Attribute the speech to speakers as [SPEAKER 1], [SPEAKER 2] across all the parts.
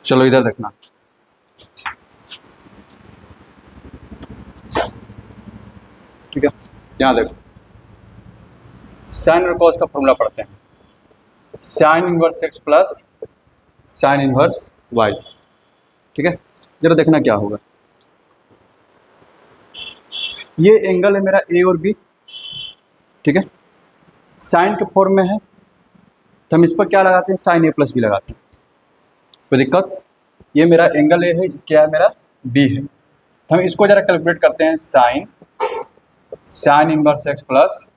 [SPEAKER 1] चलो इधर देखना, ठीक है, यहाँ देखो साइन और कॉस का फॉर्मूला पढ़ते हैं। Sine inverse x plus sine inverse y, ठीक है। जरा देखना क्या होगा। ये एंगल है मेरा ए और बी, ठीक है, साइन के फॉर्म में है तो हम इस पर क्या लगाते हैं, साइन ए प्लस बी लगाते हैं, कोई दिक्कत। ये मेरा एंगल ए है, क्या है मेरा बी है, तो हम इसको जरा कैलकुलेट करते हैं। Sine inverse x plus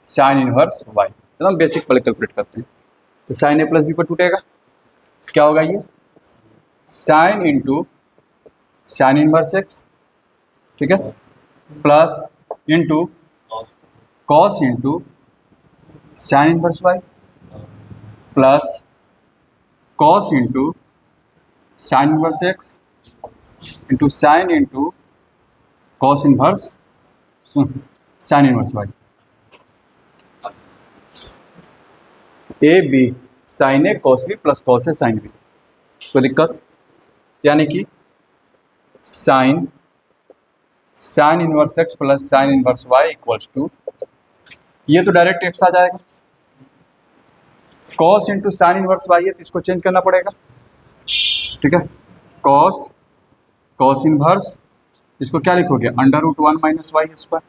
[SPEAKER 1] sine inverse y, तो हम बेसिक पहले कैलकुलेट करते हैं। तो साइन ए प्लस बी पर टूटेगा, क्या होगा ये sine into sine inverse x, ठीक है, plus into cos into sine inverse y plus cos into sine inverse x into sine into cos inverse sine inverse y. A B sine A cos B plus cos A sine B, कोई दिक्कत। यानी कि sine inverse x plus sine inverse y equals to, ये तो direct x आ जाएगा, cos into sine inverse y है तो इसको चेंज करना पड़ेगा, ठीक है, कॉस इनवर्स, इसको क्या लिखोगे under root 1 minus y square,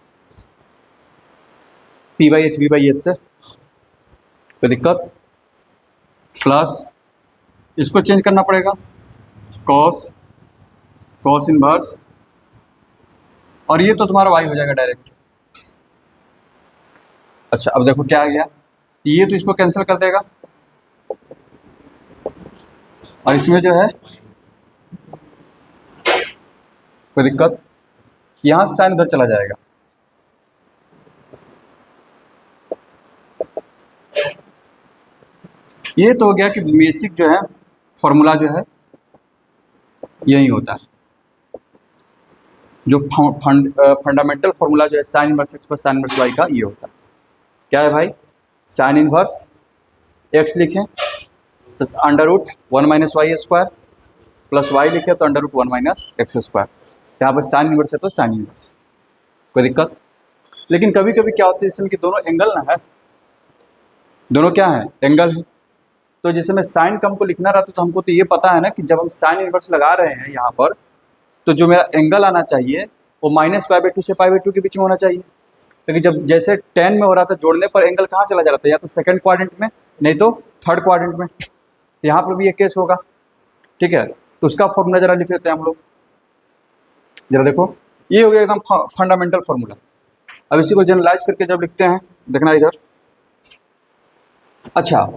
[SPEAKER 1] P by H से, कोई दिक्कत, प्लस इसको चेंज करना पड़ेगा कॉस इनवर्स, और ये तो तुम्हारा वाई हो जाएगा डायरेक्ट। अच्छा अब देखो क्या आ गया, ये तो इसको कैंसिल कर देगा और इसमें जो है कोई दिक्कत, यहां से साइन उधर चला जाएगा, ये तो हो गया कि बेसिक जो है फॉर्मूला जो है यही होता है, जो फंडामेंटल फॉर्मूला जो है sine inverse x plus sine inverse y का ये होता है। क्या है भाई, साइन इनवर्स एक्स लिखें तो under root 1 minus y square plus y लिखे तो under root 1 minus x square, यहाँ पर साइन इनवर्स है तो साइन इनवर्स, कोई दिक्कत। लेकिन कभी कभी क्या होता है इसमें कि दोनों एंगल ना है, दोनों क्या है एंगल है, तो जैसे मैं साइन का हमको लिखना रहता तो हमको तो ये पता है ना कि जब हम साइन इनवर्स लगा रहे हैं यहाँ पर तो जो मेरा एंगल आना चाहिए वो माइनस पाई बाई 2 से पाई बाई 2 के बीच में होना चाहिए। लेकिन जब जैसे 10 में हो रहा था जोड़ने पर एंगल कहाँ चला जा रहा था, या तो सेकंड क्वाड्रेंट में नहीं तो थर्ड क्वाड्रेंट में, तो यहाँ पर भी ये केस होगा, ठीक है। तो उसका फॉर्मूला जरा लिख लेते हैं हम लोग, जरा देखो ये हो गया एकदम फंडामेंटल फॉर्मूला। अब इसी को जनरलाइज करके जब लिखते हैं देखना इधर, अच्छा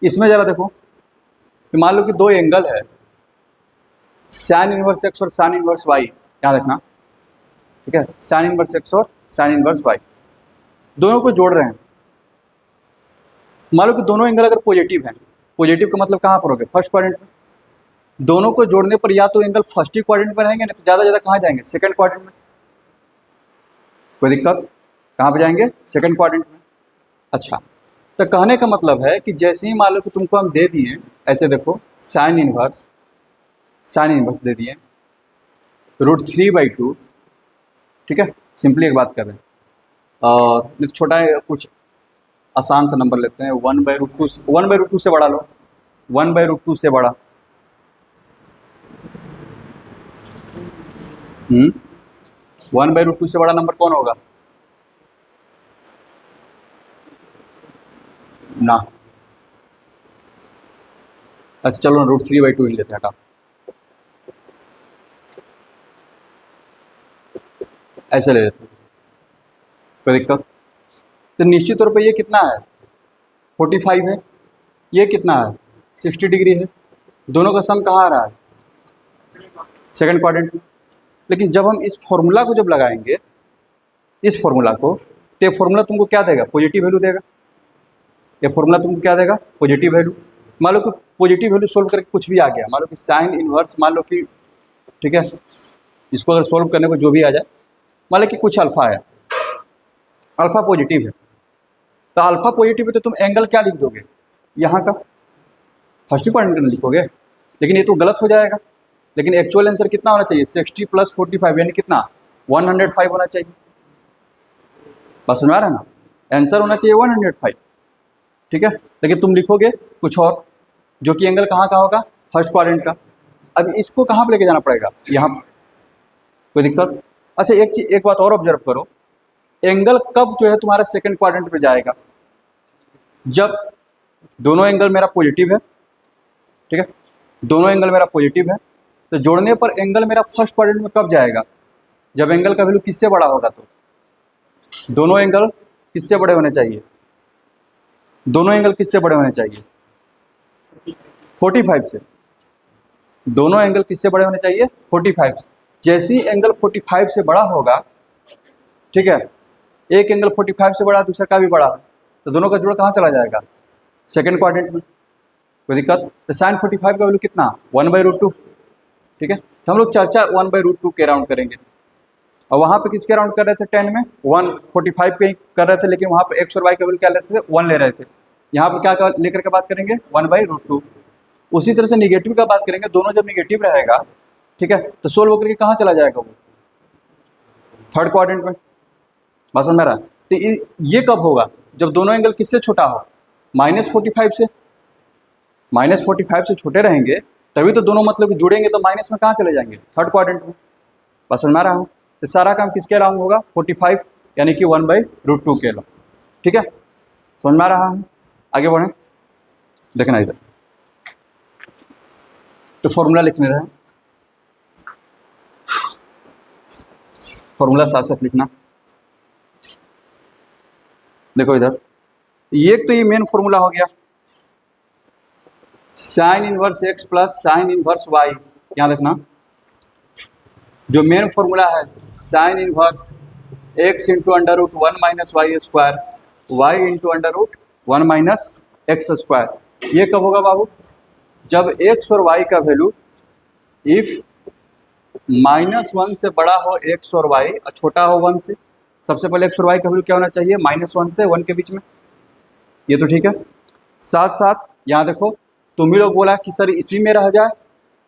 [SPEAKER 1] इसमें जरा देखो कि मान लो कि दो एंगल है साइन इनवर्स एक्स और साइन इनवर्स वाई, यहाँ देखना, ठीक है, साइन इनवर्स एक्स और साइन इनवर्स वाई दोनों को जोड़ रहे हैं। मान लो कि दोनों एंगल अगर पॉजिटिव हैं, पॉजिटिव का मतलब कहाँ पर हो गया फर्स्ट क्वाड्रेंट में, दोनों को जोड़ने पर या तो एंगल फर्स्ट ही क्वाड्रेंट में रहेंगे नहीं तो ज़्यादा कहाँ जाएंगे सेकंड क्वाड्रेंट में, कोई दिक्कत, कहाँ पर जाएंगे सेकंड क्वाड्रेंट में। अच्छा तो कहने का मतलब है कि जैसे ही मान लो कि तुमको हम दे दिए ऐसे देखो साइन इनवर्स दे दिए √3/2, ठीक है, सिंपली एक बात कर रहे हैं और छोटा है कुछ आसान सा नंबर लेते हैं 1/√2 से बड़ा लो, 1/√2 से बड़ा 1/√2 से बड़ा नंबर कौन होगा ना। अच्छा चलो ना √3/2 ही लेते हैं, हटा, ऐसे ले लेते हैं, कोई दिक्कत। तो निश्चित तौर पे ये कितना है 45 है, ये कितना है 60 डिग्री है, दोनों का सम कहाँ आ रहा है सेकंड क्वाड्रेंट में। लेकिन जब हम इस फॉर्मूला को जब लगाएंगे इस फॉर्मूला को, तो ये फॉर्मूला तुमको क्या देगा पॉजिटिव वैल्यू देगा, ये फॉर्मूला तुमको क्या देगा पॉजिटिव वैल्यू। मान लो कि पॉजिटिव वैल्यू सोल्व करके कुछ भी आ गया, मान लो कि साइन इनवर्स, मान लो कि ठीक है इसको अगर सोल्व करने को जो भी आ जाए, मान लो कि कुछ अल्फा है, अल्फा पॉजिटिव है, तो अल्फा पॉजिटिव है तो तुम एंगल क्या लिख दोगे यहाँ का फर्स्ट क्वाड्रेंट में लिखोगे, लेकिन ये तो गलत हो जाएगा। लेकिन एक्चुअल आंसर कितना होना चाहिए? 60 + 45 यानी कितना? 105 होना चाहिए। बस सुना रहा ना, आंसर होना चाहिए 105, ठीक है। लेकिन तुम लिखोगे कुछ और, जो कि एंगल कहाँ का होगा? फर्स्ट क्वाड्रेंट का। अब इसको कहाँ पे लेके जाना पड़ेगा? यहाँ। कोई दिक्कत? अच्छा, एक बात और ऑब्जर्व करो, एंगल कब जो है तुम्हारा सेकंड क्वाड्रेंट पे जाएगा? जब दोनों एंगल मेरा पॉजिटिव है, ठीक है, दोनों एंगल मेरा पॉजिटिव है, तो जोड़ने पर एंगल मेरा फर्स्ट क्वाड्रेंट में कब जाएगा? जब एंगल का वैल्यू किससे बड़ा होगा। तो दोनों एंगल किससे बड़े होने चाहिए? दोनों एंगल किससे बड़े होने चाहिए? 45 से। दोनों एंगल किससे बड़े होने चाहिए? 45 से। जैसे ही एंगल 45 से बड़ा होगा, ठीक है, एक एंगल 45 से बड़ा, दूसरा का भी बड़ा, तो दोनों का जोड़ कहाँ चला जाएगा? सेकंड क्वाड्रेंट में। कोई दिक्कत? तो sin 45 का वैल्यू कितना? 1/√2, ठीक है। तो हम लोग चर्चा 1/√2 के राउंड करेंगे। और वहाँ पे किसके राउंड कर रहे थे? 10 में 145 पे ही कर रहे थे, लेकिन वहाँ पे x और y का वैल्यू क्या लेते थे? 1 ले रहे थे। यहाँ पे क्या लेकर के बात करेंगे? 1/√2। उसी तरह से निगेटिव का बात करेंगे, दोनों जब निगेटिव रहेगा, ठीक है, तो सोल्व होकर के कहाँ चला जाएगा वो? थर्ड क्वाड्रेंट में। बात समझ में आ रहा है? तो ये कब होगा? जब दोनों एंगल किससे छोटा हो? -45 से। -45 से छोटे रहेंगे तभी तो दोनों मतलब जुड़ेंगे, तो माइनस में कहाँ चले जाएंगे? थर्ड क्वाड्रेंट में। बस समझ में आ रहा हूँ? तो सारा काम किसके अलाउंग होगा? 45 यानी कि 1/√2 के अलाउंग, ठीक है। समझ में आ रहा है? आगे बढ़ें, देखना इधर, तो फॉर्मूला लिखने रहे, फॉर्मूला साथ साथ लिखना। देखो इधर, ये तो ये मेन फॉर्मूला हो गया, sin inverse x + sin inverse y। यहाँ देखना, जो मेन फॉर्मूला है sin inverse x × √1 - y², y × √1 - x²। ये कब होगा बाबू? जब x और y का वैल्यू इफ -1 से बड़ा हो x और y और छोटा हो 1 से। सबसे पहले x और y का वैल्यू क्या होना चाहिए? -1 से 1 के बीच में। ये तो ठीक है। साथ साथ यहाँ देखो, तुम ही लोग बोला कि सर इसी में रह जाए।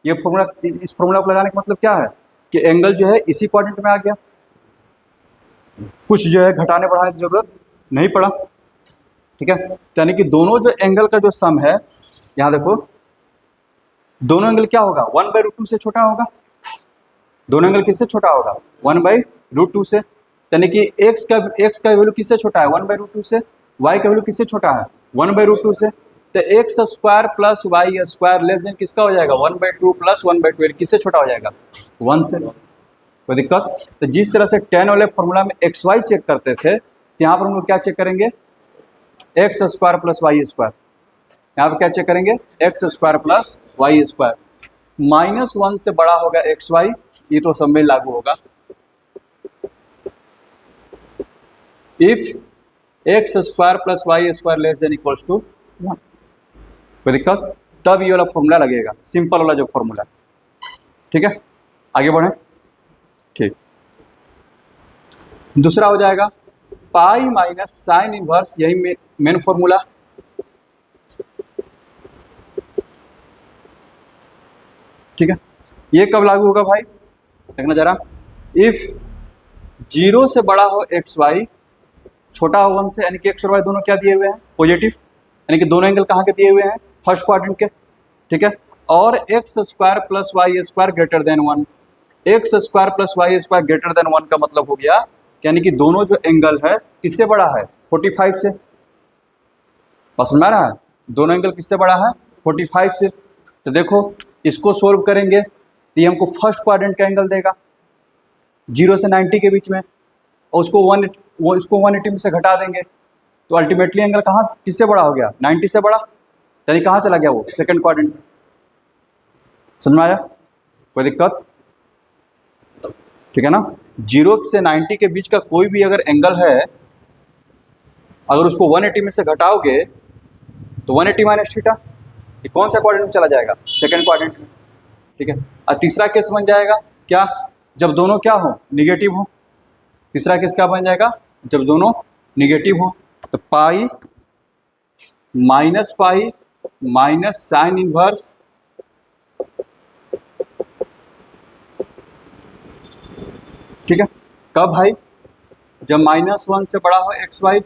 [SPEAKER 1] ये फॉर्मूला, इस फॉर्मूला को लगाने का मतलब क्या है? कि एंगल जो है इसी क्वाड्रेंट में आ गया, कुछ जो है घटाने बढ़ाने की जरूरत नहीं पड़ा, ठीक है। यानी कि दोनों जो एंगल का जो सम है, यहाँ देखो, दोनों एंगल क्या होगा? 1/√2 से छोटा होगा। दोनों एंगल किससे छोटा होगा? 1/√2 से। यानी कि x का वैल्यू किससे छोटा है? 1/√2 से। y का वैल्यू किससे छोटा है? 1/√2 से। तो x² + y² लेस देन किसका हो जाएगा? 1/2 + 1/2। किससे छोटा हो जाएगा? 1 से। कोई दिक्कत? तो जिस तरह से 10 वाले फॉर्मूला में xy चेक करते थे, तो यहाँ पर हम लोग क्या चेक करेंगे? x² + y²। यहाँ पर क्या चेक करेंगे? x² + y²। -1 से बड़ा होगा xy, ये तो सब में लागू होगा। If x² + y² less than equals to 1। कोई दिक्कत? तब ये वाला फॉर्मूला लगेगा, सिंपल वाला जो फॉर्मूला, ठीक है। आगे बढ़े, ठीक। दूसरा हो जाएगा पाई माइनस sin इनवर्स, यही मेन फॉर्मूला, ठीक है। ये कब लागू होगा भाई? देखना जरा, इफ 0 से बड़ा हो xy, छोटा हो 1 से, यानी कि x और y दोनों क्या दिए हुए हैं? पॉजिटिव, यानी कि दोनों एंगल कहाँ के दिए हुए हैं? फर्स्ट क्वाड्रेंट के, ठीक है। और x² + y² greater than 1। x² + y² greater than 1 का मतलब हो गया, यानी कि दोनों जो एंगल है किससे बड़ा है? 45 से। बस समझ में आ रहा है? दोनों एंगल किससे बड़ा है? 45 से। तो देखो, इसको सोल्व करेंगे तो ये हमको फर्स्ट क्वाड्रेंट का एंगल देगा 0 से 90 के बीच में, और उसको 180 में से घटा देंगे, तो अल्टीमेटली एंगल कहाँ किससे बड़ा हो गया? 90 से बड़ा, यानी कहाँ चला गया वो? Second quadrant. समझ में आया? कोई दिक्कत? ठीक है ना। 0 से 90 के बीच का कोई भी अगर एंगल है, अगर उसको 180 में से घटाओगे तो 180 - थीटा, ये कौन सा क्वाड्रेंट में चला जाएगा? सेकंड क्वाड्रेंट में, ठीक है। और तीसरा केस बन जाएगा क्या? जब दोनों क्या हो? निगेटिव हो। तीसरा केस क्या बन जाएगा? जब दोनों निगेटिव हो। तो पाई माइनस sin इनवर्स ठीक है। कब भाई? जब -1 से बड़ा हो एक्स वाई,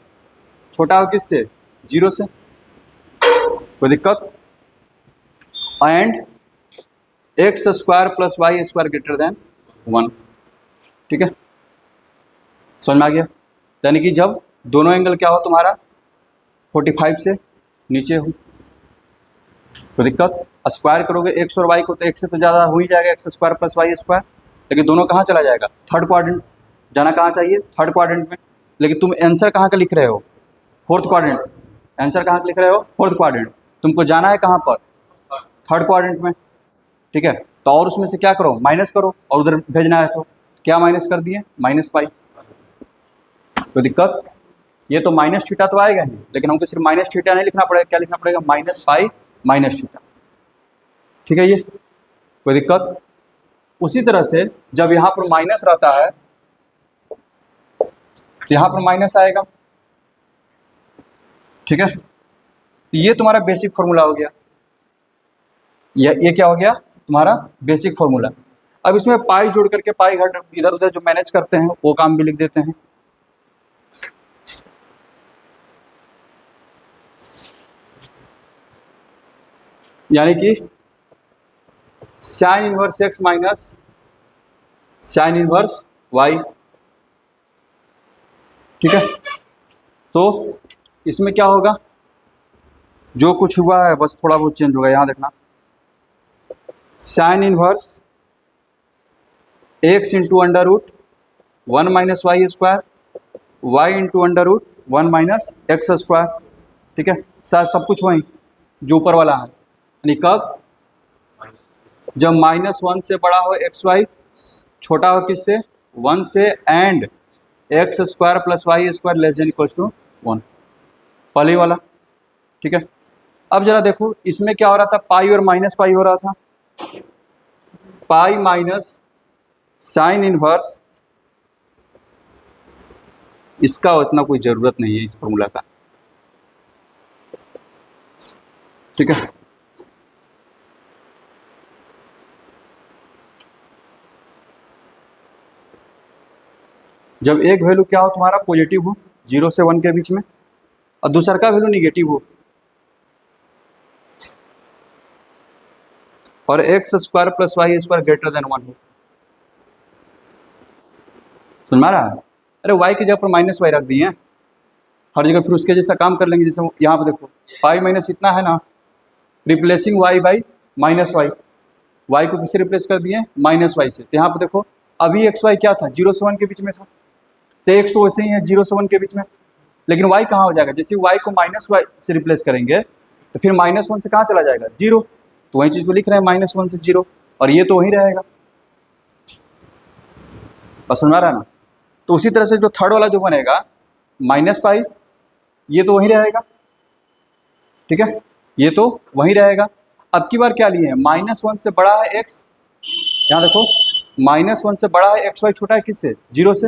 [SPEAKER 1] छोटा हो किससे? 0 से। कोई दिक्कत? And x square plus y square greater than 1। ठीक है, समझ में आ गया? यानी कि जब दोनों एंगल क्या हो तुम्हारा 45 से नीचे हो। कोई दिक्कत? स्क्वायर करोगे एक्स और वाई को तो एक्स से तो ज़्यादा हो ही जाएगा, x square plus y square, लेकिन दोनों कहाँ चला जाएगा? Third quadrant. जाना कहाँ चाहिए? थर्ड क्वाड्रेंट में। लेकिन तुम आंसर कहाँ का लिख रहे हो? Fourth quadrant. आंसर कहाँ का लिख रहे हो? Fourth quadrant. तुमको जाना है कहाँ पर? थर्ड क्वाड्रेंट में। ठीक है, तो और उसमें से क्या करो? माइनस करो, और उधर भेजना है तो क्या माइनस कर दिए? -पाई। कोई दिक्कत? ये तो माइनस थीटा तो आएगा ही, लेकिन हमको सिर्फ माइनस थीटा नहीं लिखना पड़ेगा, क्या लिखना पड़ेगा? -Pi minus theta. ठीक है, ये कोई दिक्कत? उसी तरह से जब यहाँ पर माइनस रहता है तो यहाँ पर माइनस आएगा। ठीक है, तो ये तुम्हारा बेसिक फॉर्मूला हो गया। ये क्या हो गया? तुम्हारा बेसिक फॉर्मूला। अब इसमें पाई जोड़ करके पाई घट इधर उधर जो मैनेज करते हैं वो काम भी लिख देते हैं। यानी कि sine inverse x minus sine inverse y. ठीक है, तो इसमें क्या होगा? जो कुछ हुआ है बस थोड़ा बहुत चेंज होगा। यहाँ देखना, sine inverse x into under root 1 minus y square, y into under root 1 minus x square. ठीक है, सब कुछ वही जो ऊपर वाला है। यानी कब? जब -1 से बड़ा हो एक्स वाई, छोटा हो किससे? 1 से, and x square plus y square less than equals to 1। पहले वाला। ठीक है, अब जरा देखो इसमें क्या हो रहा था? पाई और माइनस पाई हो रहा था। पाई माइनस साइन इनवर्स, इसका उतना कोई ज़रूरत नहीं है इस फॉर्मूला का। ठीक है, जब एक वैल्यू क्या हो तुम्हारा? पॉजिटिव हो, 0 से 1 के बीच में, और दूसरा का वैल्यू निगेटिव हो, और x square plus y square greater than 1 हो। समझ में आ रहा है? अरे वाई की जगह पर -वाई रख दिए हैं हर जगह, फिर उसके जैसा काम कर लेंगे। जैसे यहाँ पर देखो पाई माइनस इतना है ना, replacing y by -y. Y को किससे रिप्लेस कर दिए? -वाई से। तो यहाँ पर देखो अभी एक्स वाई क्या था? 0 से 1 के बीच में था, तो एक्स तो वैसे ही है 0 से 1 के बीच में, लेकिन वाई कहाँ हो जाएगा? जैसे वाई को -वाई से रिप्लेस करेंगे तो फिर -1 से कहाँ चला जाएगा? 0। तो वही चीज़ को लिख रहे हैं, -1 से 0, और ये तो वहीं रहेगा। और समझ आ रहा है ना? तो उसी तरह से जो थर्ड वाला जो बनेगा -पाई, ये तो वहीं रहेगा। ठीक है, ये तो वहीं रहेगा। अब की बार क्या लिए हैं? -1 से बड़ा है एक्स, यहाँ देखो -1 से बड़ा है एक्स वाई, छोटा है किससे? 0 से।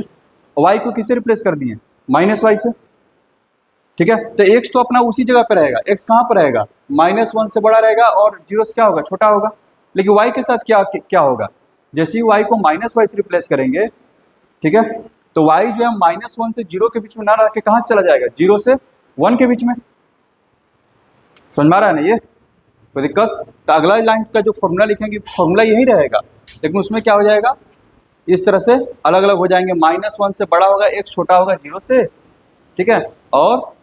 [SPEAKER 1] वाई को किससे रिप्लेस कर दिए? -वाई से। ठीक है, तो एक्स तो अपना उसी जगह पे रहेगा। एक्स कहाँ पर रहेगा? -1 से बड़ा रहेगा और 0 से क्या होगा? छोटा होगा। लेकिन वाई के साथ क्या होगा? जैसे ही वाई को -वाई से रिप्लेस करेंगे, ठीक है, तो वाई जो है -1 से 0 के बीच में ना रह के कहाँ चला जाएगा? 0 से 1 के बीच में। समझ में आ रहा है ना? ये कोई दिक्कत? तो अगला लाइन का जो फॉर्मूला लिखेंगे, फॉर्मूला यही रहेगा, लेकिन उसमें क्या हो जाएगा? इस तरह से अलग अलग हो जाएंगे। -1 से बड़ा होगा एक्स, छोटा होगा 0 से। ठीक है, और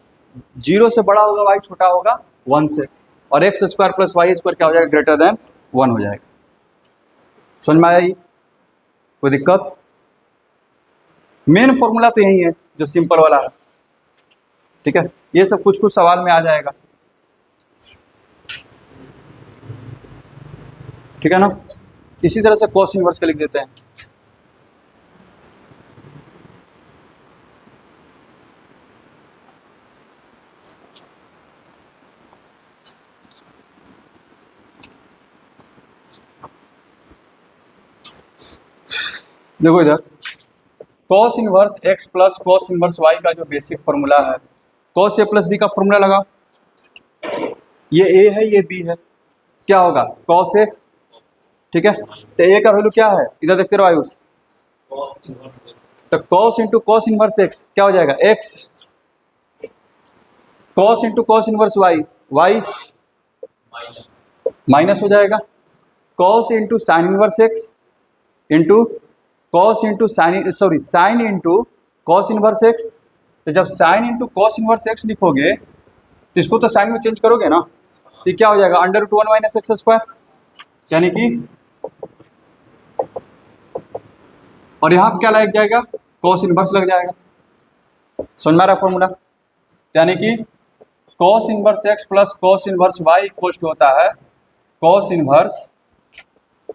[SPEAKER 1] 0 से बड़ा होगा वाई, छोटा होगा 1 से, और x square plus y square क्या हो जाएगा? ग्रेटर देन 1 हो जाएगा। समझ में आया? ये कोई दिक्कत? मेन फॉर्मूला तो यही है जो सिंपल वाला है। ठीक है, ये सब कुछ कुछ सवाल में आ जाएगा। ठीक है ना? इसी तरह से कॉस इनवर्स का लिख देते हैं। देखो इधर cos inverse x plus cos inverse y का जो बेसिक फॉर्मूला है, कॉस ए प्लस बी का फॉर्मूला लगा। ये ए है, ये बी है, क्या होगा? Cos A. ठीक है, तो ए का वैल्यू क्या है? इधर देखते रहो आयुष, तो cos into cos inverse x क्या हो जाएगा, x cos into cos inverse y minus हो जाएगा, cos into sine inverse x into cos into sine into cos inverse x. तो जब sign into cos inverse x लिखोगे तो इसको तो साइन में चेंज करोगे ना, तो क्या हो जाएगा under root 1 minus x square, यानी कि और यहाँ पे क्या लग जाएगा, कॉस इनवर्स लग जाएगा। समझ में आ रहा फॉर्मूला, यानी कि cos inverse x plus cos inverse y equal to होता है cos inverse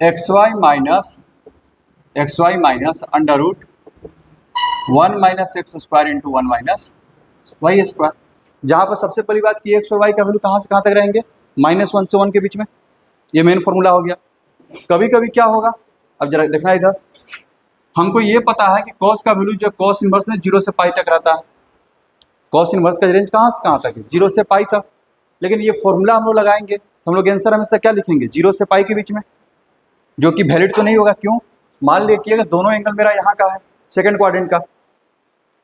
[SPEAKER 1] x y minus under root 1 minus x square into 1 minus y square. जहाँ पर सबसे पहली बात कि एक्स और वाई का वैल्यू कहाँ से कहाँ तक रहेंगे, -1 से 1 के बीच में, ये मेन फॉर्मूला हो गया। कभी कभी क्या होगा, अब जरा देखना इधर, हमको ये पता है कि कॉस का वैल्यू जो कॉस इनवर्स में 0 से पाई तक रहता है, कॉस इनवर्स का रेंज कहाँ से कहाँ तक है, 0 से पाई तक। लेकिन ये फॉर्मूला हम लोग लगाएंगे तो हम लोग आंसर हमेशा क्या लिखेंगे, 0 से पाई के बीच में, जो कि वैलिड तो नहीं होगा। क्यों, मान लीजिए कि अगर दोनों एंगल मेरा यहाँ का है सेकंड क्वाड्रेंट का,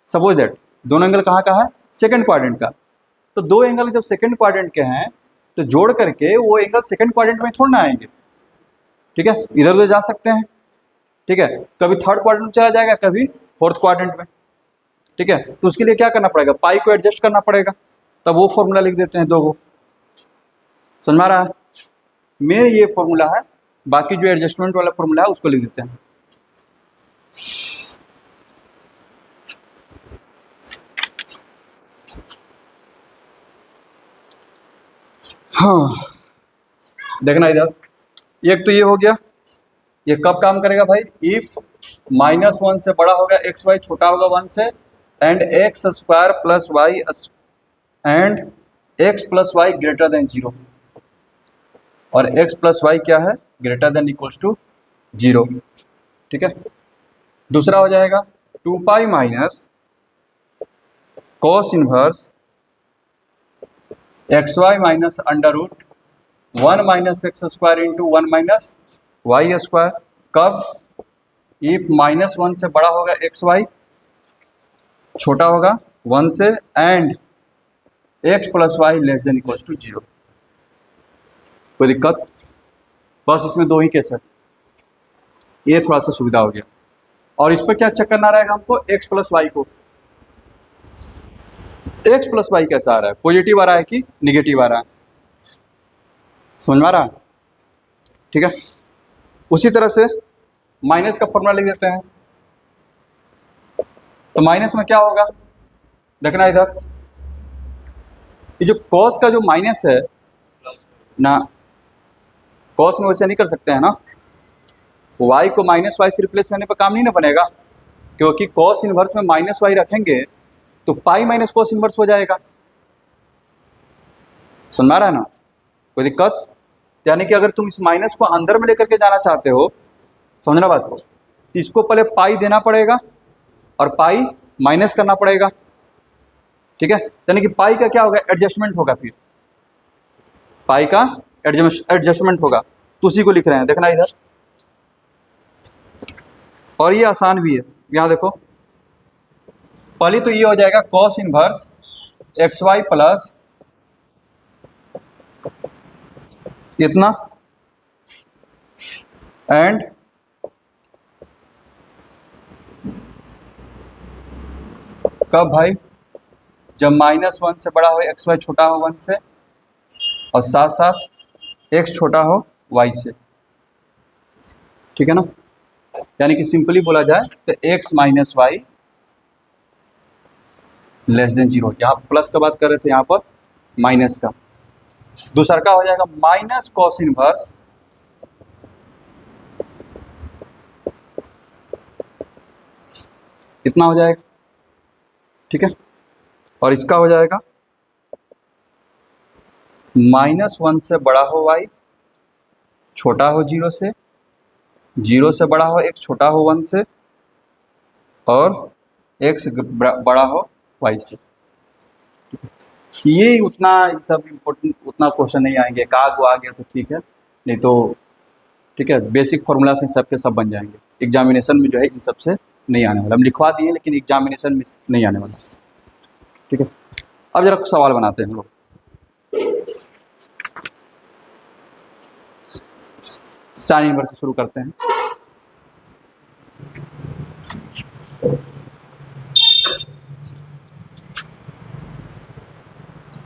[SPEAKER 1] सपोज दैट दोनों एंगल कहाँ का है, सेकंड क्वाड्रेंट का, तो दो एंगल जब सेकंड क्वाड्रेंट के हैं तो जोड़ करके वो एंगल सेकंड क्वाड्रेंट में थोड़ा ना आएंगे, ठीक है, इधर उधर जा सकते हैं, ठीक है, कभी थर्ड क्वाड्रेंट में चला जाएगा, कभी फोर्थ क्वाड्रेंट में, ठीक है। तो उसके लिए क्या करना पड़ेगा, पाई को एडजस्ट करना पड़ेगा, तब वो फॉर्मूला लिख देते हैं दो को। समझ में आ रहा है, मेन ये फॉर्मूला है, बाकी जो एडजस्टमेंट वाला फॉर्मूला है उसको लिख देते हैं। हाँ देखना इधर, एक तो ये हो गया, ये कब काम करेगा भाई, इफ -1 से बड़ा होगा एक्स वाई छोटा होगा 1 से, and x square plus y and x plus y greater than 0, और एक्स प्लस वाई क्या है, ग्रेटर देन इक्वल्स टू 0, ठीक है। दूसरा हो जाएगा 2 pi minus cos inverse x y minus under root 1 minus x square into 1 minus y square. कब, if -1 से बड़ा होगा एक्स वाई छोटा होगा 1 से, and x plus y less than equals to 0। कोई दिक्कत, बस इसमें दो ही केस है, ये थोड़ा सा सुविधा हो गया। और इस पर क्या चेक करना रहेगा हमको, एक्स प्लस वाई को, एक्स प्लस वाई कैसा आ रहा है, पॉजिटिव आ रहा है कि निगेटिव आ रहा है, समझ में आ रहा है, ठीक है। उसी तरह से माइनस का फॉर्मूला लिख देते हैं, तो माइनस में क्या होगा, देखना इधर, ये जो कॉस का जो माइनस है ना, कॉस में वैसे नहीं कर सकते हैं ना, वाई को माइनस वाई से रिप्लेस करने पर काम नहीं ना बनेगा, क्योंकि कॉस इनवर्स में माइनस वाई रखेंगे तो पाई माइनस कॉस इनवर्स हो जाएगा। सुन रहा है ना, कोई दिक्कत, यानी कि अगर तुम इस माइनस को अंदर में लेकर के जाना चाहते हो, समझना बात को, तो इसको पहले पाई देना पड़ेगा और पाई माइनस करना पड़ेगा, ठीक है। यानी कि पाई का क्या होगा, एडजस्टमेंट होगा, फिर पाई का एडजस्टमेंट होगा, तो उसी को लिख रहे हैं, देखना इधर। और ये आसान भी है, यहाँ देखो, पहले तो ये हो जाएगा cos inverse x y plus इतना एंड कब भाई, जब -1 से बड़ा हो एक्स वाई छोटा हो 1 से, और साथ साथ एक्स छोटा हो वाई से, ठीक है ना। यानी कि सिंपली बोला जाए तो x minus y less than 0, यहाँ प्लस का बात कर रहे थे, यहाँ पर माइनस का। दूसरा का हो जाएगा माइनस कॉस इनवर्स इतना हो जाएगा, ठीक है। और इसका हो जाएगा -1 से बड़ा हो वाई छोटा हो 0 से, 0 से बड़ा हो एक्स छोटा हो 1 से, और एक्स बड़ा हो वाई से। ये उतना सब इम्पोर्टेंट, उतना क्वेश्चन नहीं आएंगे, एक आध आ गया तो ठीक है, नहीं तो ठीक है, बेसिक फॉर्मूला से सब के सब बन जाएंगे। एग्जामिनेशन में जो है इन सब से नहीं आने वाला, हम लिखवा दिए लेकिन एग्जामिनेशन में नहीं आने वाला। ठीक है, अब जरा सवाल बनाते हैं हम लोग। साइन इनवर्स से शुरू करते हैं।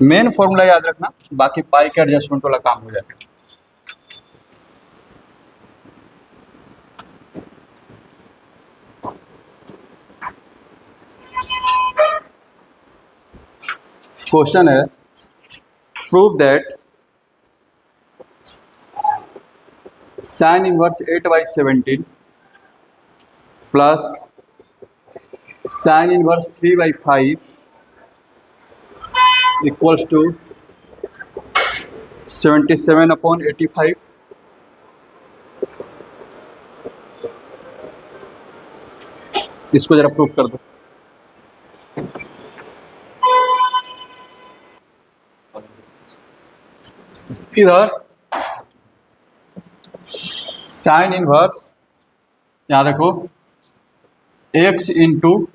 [SPEAKER 1] मेन फॉर्मूला याद रखना, बाकी पाई के एडजस्टमेंट वाला काम हो जाएगा। क्वेश्चन है, prove that sine inverse 8/17 plus sine inverse 3/5 equals to 77/85। इसको जरा प्रूव कर दो। इधर साइन इनवर्स, यहां देखो, x into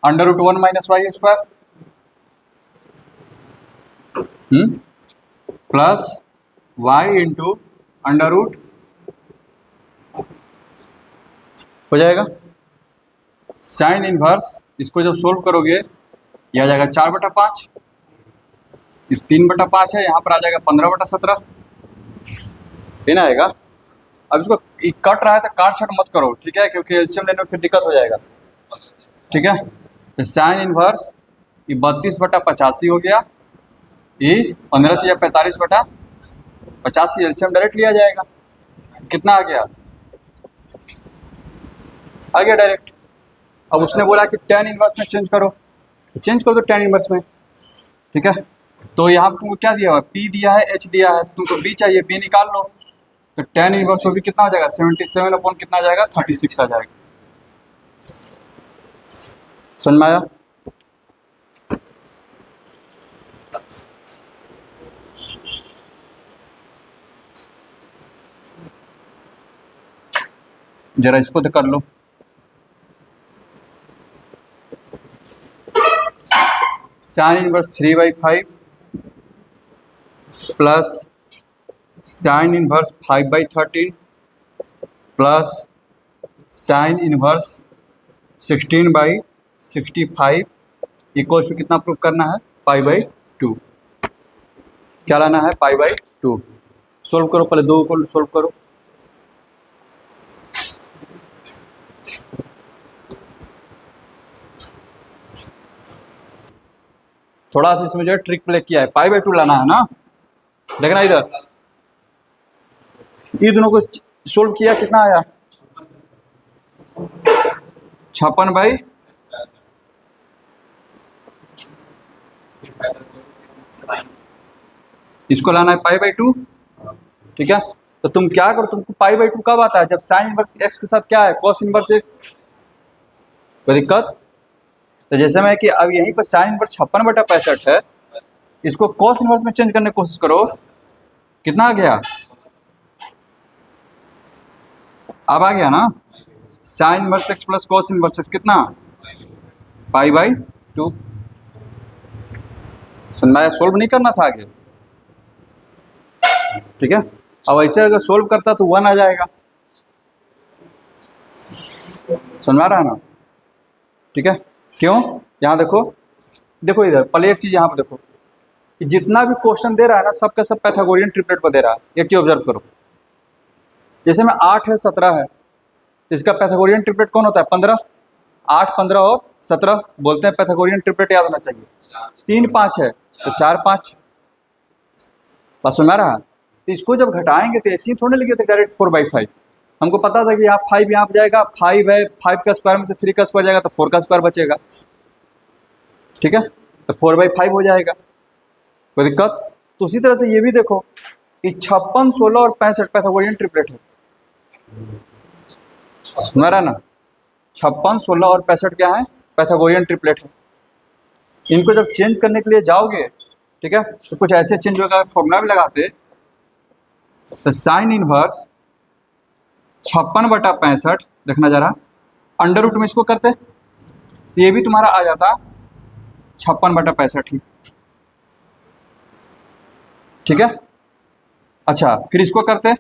[SPEAKER 1] √1 - y² plus y into √ हो जाएगा। साइन इनवर्स इसको जब सोल्व करोगे यह आ जाएगा 4/5, इस 3/5 है, यहाँ पर आ जाएगा 15/17, ये ना आएगा। अब इसको कट रहा है तो काट छट मत करो, ठीक है, क्योंकि एलसीएम लेने में फिर दिक्कत हो जाएगा। ठीक है, तो साइन इनवर्स ये 32/85 हो गया, ये 15 या 45/85 एलसीएम डायरेक्ट लिया जाएगा। कितना आ गया डायरेक्ट। अब उसने बोला कि tan इनवर्स में चेंज करो, तो चेंज कर दो tan इनवर्स में। ठीक है, तो यहाँ पर तुमको क्या दिया हुआ, P दिया है, H दिया है, तो तुमको B चाहिए, B निकाल लो। तो tan इनवर्स वो भी कितना हो जाएगा, 77 कितना आ जाएगा, 36 आ जाएगा। समझ में आया? जरा इसको तो कर लो। Sine inverse 3/5 plus sine inverse 5/13 plus sine inverse 16/65 equals to कितना प्रूव करना है, π/2। क्या लाना है, π/2। सोल्व करो, पहले 2 को सोल्व करो। थोड़ा सा इसमें जो है ट्रिक प्ले किया है, π/2 लाना है ना। देखना इधर, ये दोनों को सोल्व किया, कितना आया, 56 इसको लाना है π/2। ठीक है, तो तुम क्या करो, तुमको π/2 कब आता है, जब साइन इनवर्स x के साथ क्या है, cos इनवर्स x। कोई दिक्कत? तो जैसे मैं कि अब यहीं पर साइन इनवर्स 56/65 है, इसको cos इनवर्स में चेंज करने की कोशिश करो, कितना आ गया, अब आ गया ना, sine inverse x plus cos inverse x कितना, π/2। समझाया? सोल्व नहीं करना था आगे। ठीक है, अब ऐसे अगर सोल्व करता तो 1 आ जाएगा। समझ में आ रहा है ना? ठीक है, क्यों, यहाँ देखो, देखो इधर पहले एक चीज यहाँ पर देखो कि जितना भी क्वेश्चन दे रहा है ना, सबका सब पैथागोरियन ट्रिपलेट पर दे रहा है। एक चीज ऑब्जर्व करो, जैसे में 8 है 17 है, तो इसका पैथागोरियन ट्रिपलेट कौन होता है, 15। 8, 15 और 17 बोलते हैं पैथागोरियन ट्रिपलेट, याद होना चाहिए। 3, 5 है तो 4, 5। बस सुना रहा। तो इसको जब घटाएंगे तो ऐसे ही थोड़े लिखे थे डायरेक्ट 4/5। हमको पता था कि यहाँ 5 यहाँ पर जाएगा, 5 है, 5 का स्क्वायर में से 3 का स्क्वायर जाएगा तो 4 का स्क्वायर बचेगा। ठीक है, तो 4/5 हो जाएगा, कोई दिक्कत? तो उसी तरह से ये भी देखो कि 56, 16 और 65 पैथागोरियन ट्रिपलेट है। सुना रहा ना, 56, 16 और 65 क्या है, पैथागोरियन ट्रिपलेट है। इनको जब चेंज करने के लिए जाओगे, ठीक है, तो कुछ ऐसे चेंज होगा। फॉर्मूला भी लगाते तो साइन इनवर्स 56/65 देखना जरा, अंडर रूट में इसको करते तो ये भी तुम्हारा आ जाता 56/65 ही, ठीक है। अच्छा फिर इसको करते,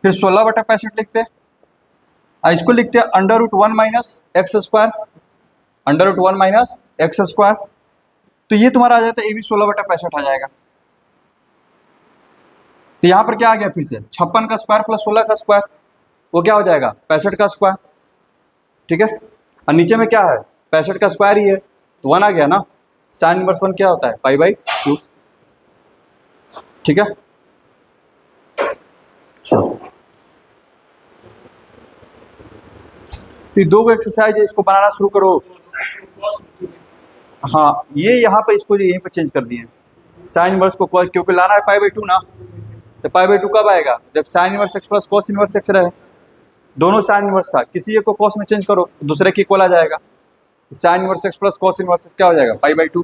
[SPEAKER 1] फिर 16/65 लिखते, इसको लिखते under root 1 minus x square, under root 1 minus x square, तो ये तुम्हारा आ जाता है, ये भी 16/65 आ जाएगा। तो यहाँ पर क्या आ गया फिर से 56 का स्क्वायर प्लस 16 का स्क्वायर, वो क्या हो जाएगा 65 का स्क्वायर, ठीक है। और नीचे में क्या है 65 का स्क्वायर ही है तो 1 आ गया ना, साइन इनवर्स 1 क्या होता है पाई/2, ठीक है। फिर 2 एक्सरसाइज है, इसको बनाना शुरू करो। हाँ ये यहाँ पर इसको यहीं पर चेंज कर दिए, साइन इनवर्स को क्योंकि लाना है पाई/2 ना, तो पाई/2 कब आएगा जब sign inverse x plus cos inverse x रहे, दोनों साइन इनवर्स था, किसी एक को कॉस में चेंज करो दूसरे की इक्वल आ जाएगा, sign inverse x plus cos inverse x क्या हो जाएगा पाई/2,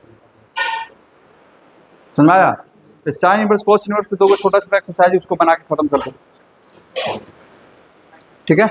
[SPEAKER 1] समझ आया। तो साइन इनवर्स कॉस इनवर्स पे 2 छोटा छोटा एक्सरसाइज उसको बना के खत्म कर दो, ठीक है।